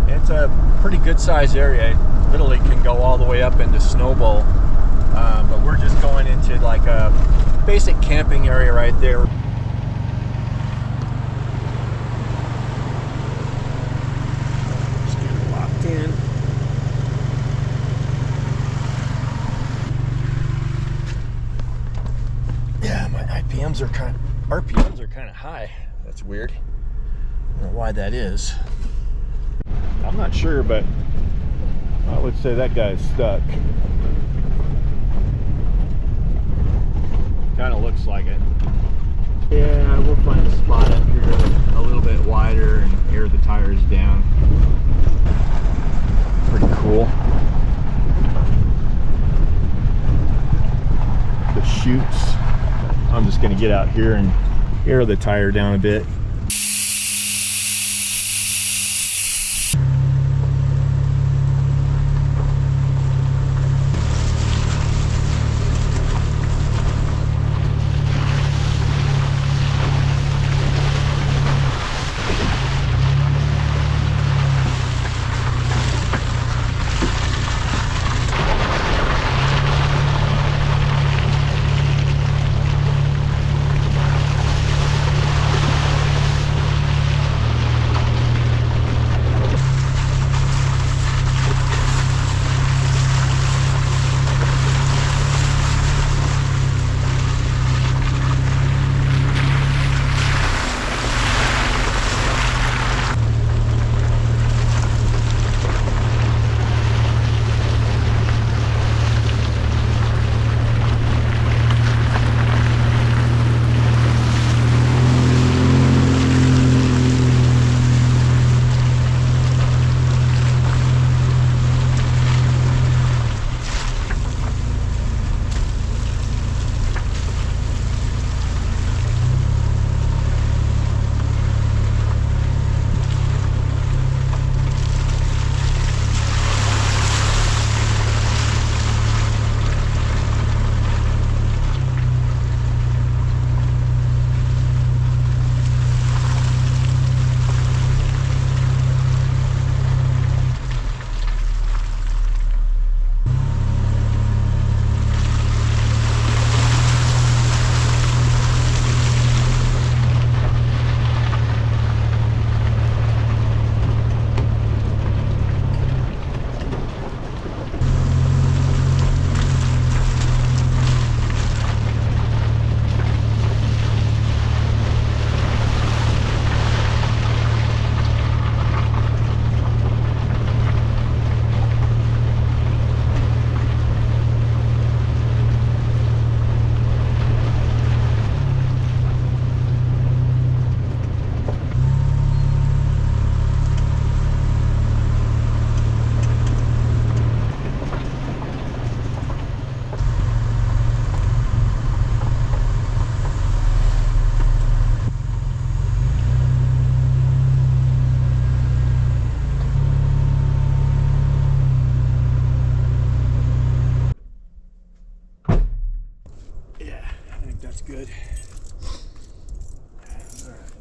It's a pretty good sized area. It literally can go all the way up into Snowbowl. But we're just going into like a basic camping area right there. Just get it locked in. Yeah, my RPMs are kind of high. That's weird. I don't know why that is. I'm not sure, but I would say that guy's stuck. Kind of looks like it. Yeah, we'll find a spot up here a little bit wider and air the tires down. Pretty cool. The chutes. I'm just going to get out here and air the tire down a bit. Good. All right.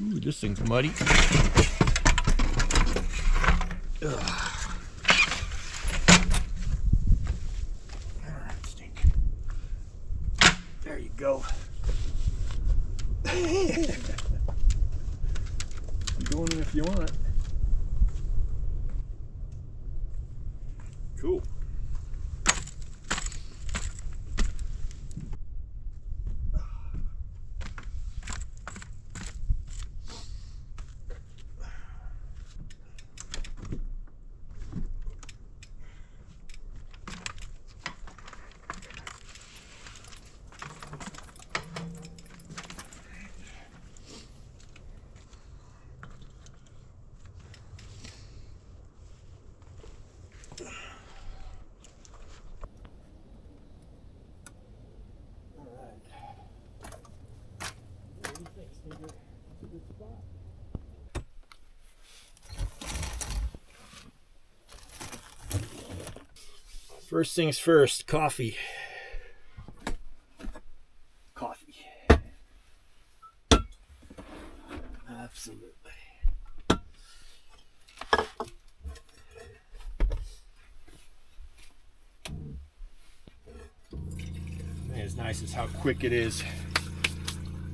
Ooh, this thing's muddy. Ugh. All right, stink. There you go. Doing it if you want. Cool. First things first, coffee. Coffee. Absolutely. And as nice as how quick it is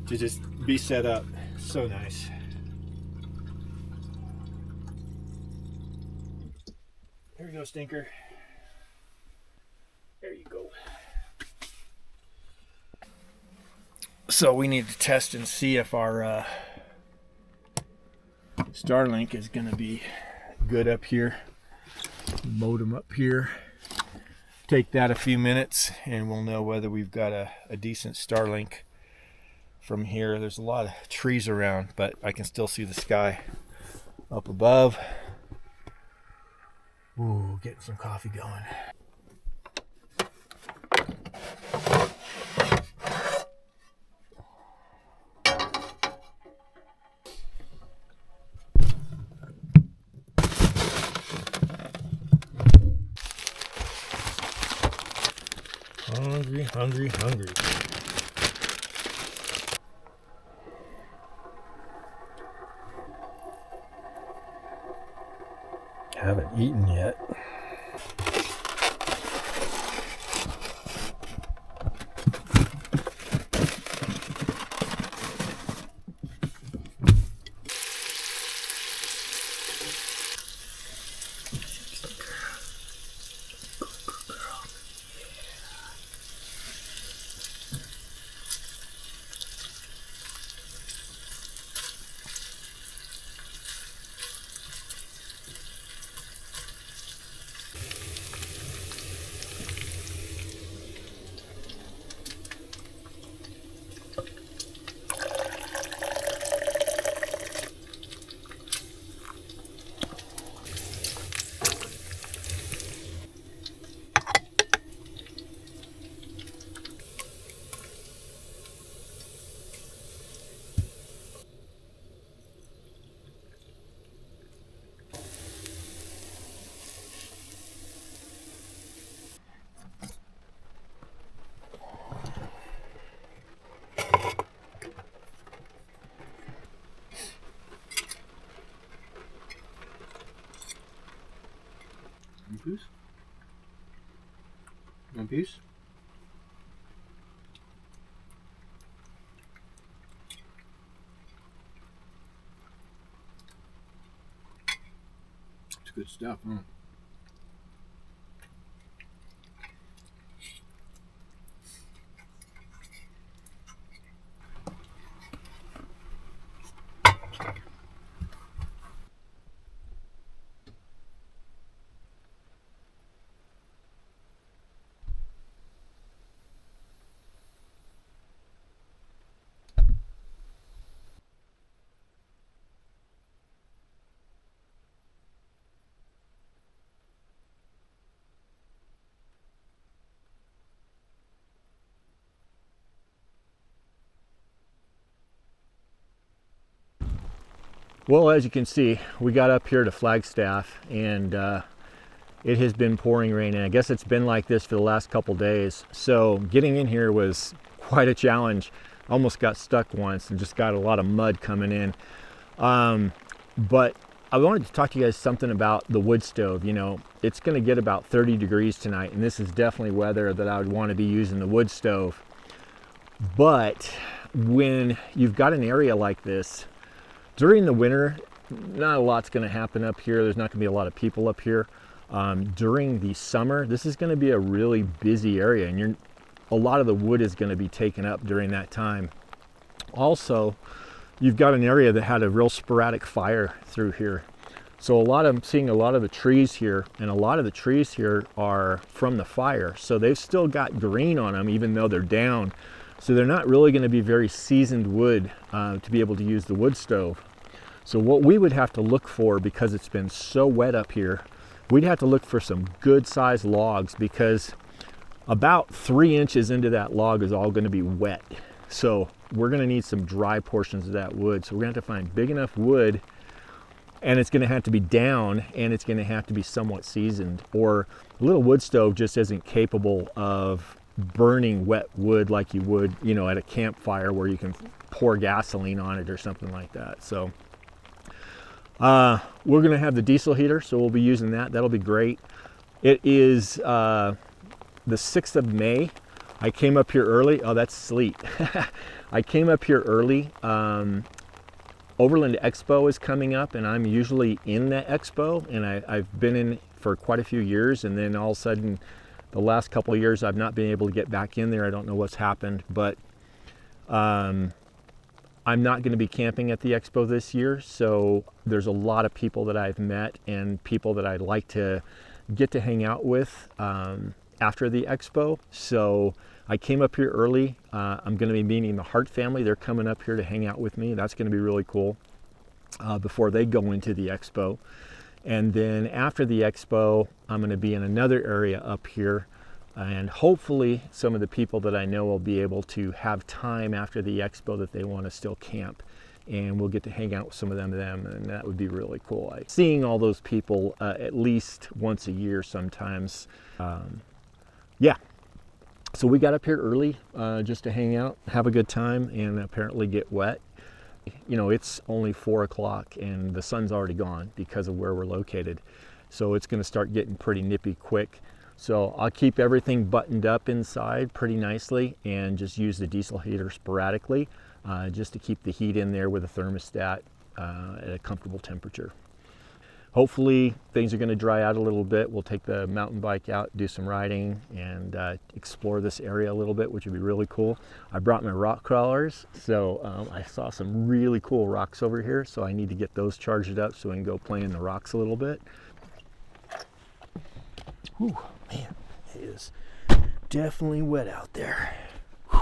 to just be set up. So nice. There we go, Stinker. There you go. So we need to test and see if our Starlink is going to be good up here. Modem up here. Take that a few minutes and we'll know whether we've got a decent Starlink from here. There's a lot of trees around, but I can still see the sky up above. Ooh, getting some coffee going. Hungry, hungry, hungry. Haven't eaten yet. One piece? One piece? It's good stuff, huh? Well, as you can see, we got up here to Flagstaff and it has been pouring rain, and I guess it's been like this for the last couple days. So getting in here was quite a challenge. Almost got stuck once and just got a lot of mud coming in. But I wanted to talk to you guys something about the wood stove. You know, it's going to get about 30 degrees tonight, and this is definitely weather that I would want to be using the wood stove. But when you've got an area like this, during the winter, not a lot's going to happen up here. There's not going to be a lot of people up here. During the summer, this is going to be a really busy area, and a lot of the wood is going to be taken up during that time. Also, you've got an area that had a real sporadic fire through here. So I'm seeing a lot of the trees here, and a lot of the trees here are from the fire. So they've still got green on them, even though they're down. So they're not really going to be very seasoned wood to be able to use the wood stove. So what we would have to look for, because it's been so wet up here, we'd have to look for some good sized logs, because about 3 inches into that log is all going to be wet. So we're going to need some dry portions of that wood. So we're going to have to find big enough wood and it's going to have to be down, and it's going to have to be somewhat seasoned, or a little wood stove just isn't capable of burning wet wood like you would, you know, at a campfire where you can pour gasoline on it or something like that. So we're going to have the diesel heater, so we'll be using that. That'll be great. It is the 6th of May. I came up here early. Oh, that's sleet. I came up here early. Overland Expo is coming up, and I'm usually in that expo, and I've been in for quite a few years, and then all of a sudden the last couple of years I've not been able to get back in there. I don't know what's happened, but I'm not going to be camping at the expo this year, so there's a lot of people that I've met and people that I'd like to get to hang out with after the expo. So I came up here early. I'm going to be meeting the Hart family. They're coming up here to hang out with me. That's going to be really cool before they go into the expo. And then after the expo, I'm going to be in another area up here, and hopefully some of the people that I know will be able to have time after the expo that they want to still camp, and we'll get to hang out with some of them, and that would be really cool. Seeing all those people at least once a year sometimes. Yeah. So we got up here early just to hang out, have a good time, and apparently get wet. You know, it's only 4 o'clock and the sun's already gone because of where we're located. So it's going to start getting pretty nippy quick. So I'll keep everything buttoned up inside pretty nicely and just use the diesel heater sporadically just to keep the heat in there with a thermostat at a comfortable temperature. Hopefully things are going to dry out a little bit. We'll take the mountain bike out, do some riding, and explore this area a little bit, which would be really cool. I brought my rock crawlers, so I saw some really cool rocks over here, so I need to get those charged up so we can go play in the rocks a little bit. Whew, man, it is definitely wet out there. Whew.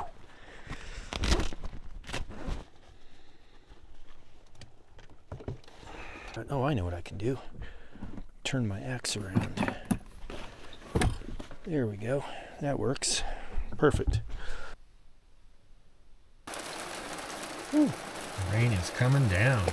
Oh, I know what I can do. Turn my axe around. There we go. That works. Perfect. Whew. Rain is coming down.